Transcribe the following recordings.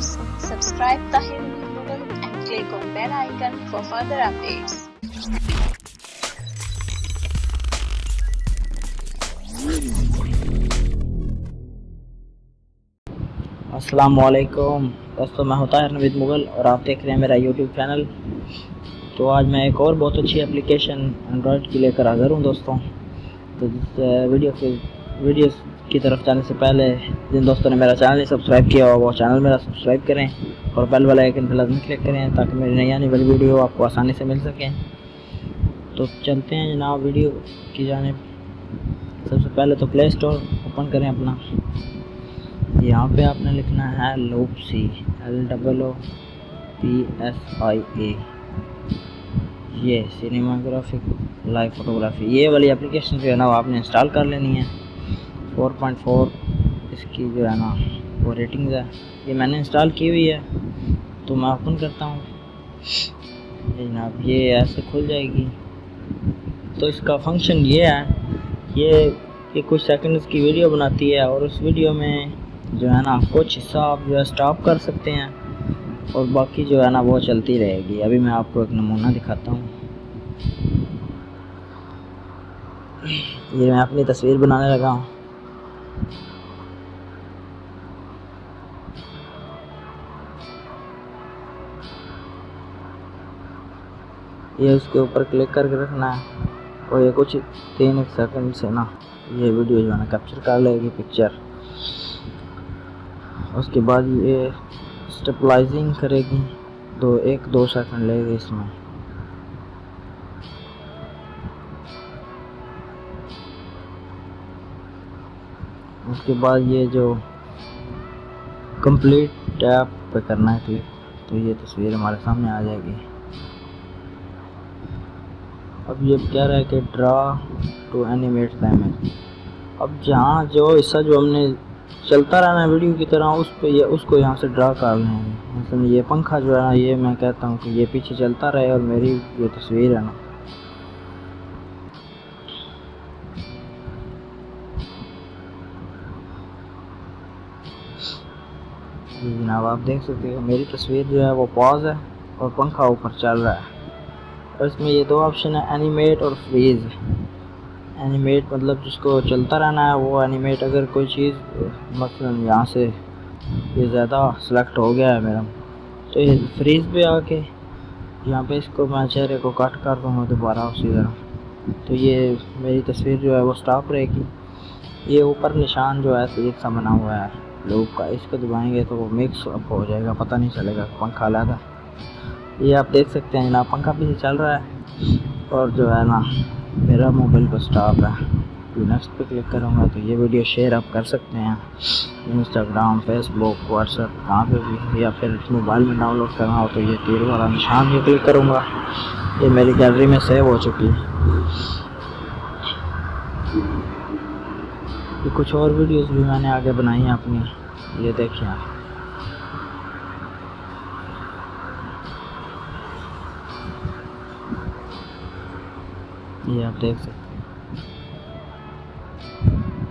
viewers, subscribe Tahir Mughal and click on bell icon for further updates. अस्सलाम वालेकुम दोस्तों, मैं हूं ताहिर नवीद मुगल और आप देख रहे हैं मेरा यूट्यूब चैनल। तो आज मैं एक और बहुत अच्छी एप्लीकेशन एंड्रॉयड की लेकर हाज़िर हूं दोस्तों। तो वीडियोस की तरफ जाने से पहले जिन दोस्तों ने मेरा चैनल नहीं सब्सक्राइब किया हो वो चैनल मेरा सब्सक्राइब करें और बेल वाला आइकन पर लाजमी क्लिक करें ताकि मेरी नई आने वाली वीडियो आपको आसानी से मिल सकें। तो चलते हैं जनाब वीडियो की जानिब। सबसे पहले तो प्ले स्टोर ओपन करें अपना। यहाँ पे आपने लिखना है लोपसी, LOOPSIA। ये सिनेमाग्राफिक लाइव फोटोग्राफी, ये वाली एप्लीकेशन जो है ना वो आपने इंस्टॉल कर लेनी है। 4.4 इसकी जो है ना वो रेटिंग है। ये मैंने इंस्टॉल की हुई है तो मैं ओपन करता हूँ जनाब। ये ऐसे खुल जाएगी। तो इसका फंक्शन ये है, ये कुछ सेकंड्स की वीडियो बनाती है और उस वीडियो में जो है ना कुछ हिस्सा आप जो है स्टॉप कर सकते हैं और बाकी जो है ना वो चलती रहेगी। अभी मैं आपको एक नमूना दिखाता हूँ। ये मैं अपनी तस्वीर बनाने लगा हूँ। ये उसके ऊपर क्लिक करके रखना है और ये कुछ 3 सेकंड से ना ये वीडियो जो है ना कैप्चर कर लेगी पिक्चर। उसके बाद ये स्टेबलाइजिंग करेगी, 1-2 सेकंड लेगी इसमें। उसके बाद ये जो कंप्लीट टैप पे करना है क्लिक, तो ये तस्वीर हमारे सामने आ जाएगी। अब ये कह रहा है कि draw to animate the image. अब जहाँ जो हिस्सा जो हमने चलता रहना है वीडियो की तरह उस पे उसको यहाँ से ड्रा कर लेंगे। मतलब ये पंखा जो है ना ये मैं कहता हूँ कि ये पीछे चलता रहे और मेरी ये तस्वीर है ना जी जनाब आप देख सकते हो मेरी तस्वीर जो है वो पॉज है और पंखा ऊपर चल रहा है। और इसमें ये 2 ऑप्शन है, एनिमेट और फ्रीज। एनिमेट मतलब जिसको चलता रहना है वो एनिमेट। अगर कोई चीज़ मसलन यहाँ से ये ज़्यादा सेलेक्ट हो गया है मेरा, तो ये फ्रीज पे आके यहाँ पे इसको मैं चेहरे को कट कर दूँगा दोबारा उसी तरह, तो ये मेरी तस्वीर जो है वो स्टॉप रहेगी। ये ऊपर निशान जो है तो सा बना हुआ है लूप का, इसको दबाएंगे तो वो मिक्स अप हो जाएगा, पता नहीं चलेगा पंखा अलग। ये आप देख सकते हैं जनाब पंखा पीछे चल रहा है और जो है ना मेरा मोबाइल पर स्टॉप है। तो नेक्स्ट पे क्लिक करूँगा तो ये वीडियो शेयर आप कर सकते हैं इंस्टाग्राम, फेसबुक, व्हाट्सएप, कहाँ पे भी, या फिर मोबाइल में डाउनलोड करना हो तो ये तीर वाला निशान ये क्लिक करूँगा। ये मेरी गैलरी में सेव हो चुकी है। ये कुछ और वीडियोस भी मैंने आगे बनाई हैं अपनी, ये देखिए आप। ये आप देख सकते हैं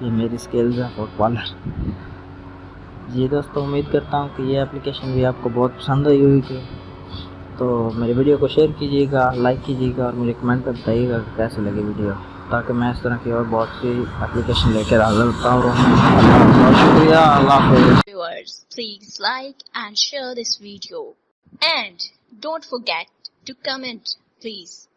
ये मेरी स्किल्स है फुटबॉलर। जी दोस्तों, उम्मीद करता हूँ कि ये एप्लीकेशन भी आपको बहुत पसंद आई होगी। तो मेरी वीडियो को शेयर कीजिएगा, लाइक कीजिएगा और मुझे कमेंट कर बताइएगा कि कैसे लगी वीडियो, ताकि मैं इस तरह की और बहुत सी एप्लीकेशन लेकर हाजिर होता हूँ। बहुत शुक्रिया, अल्लाह हाफ़िज़। Viewers, please like and share this video and don't forget to comment, please.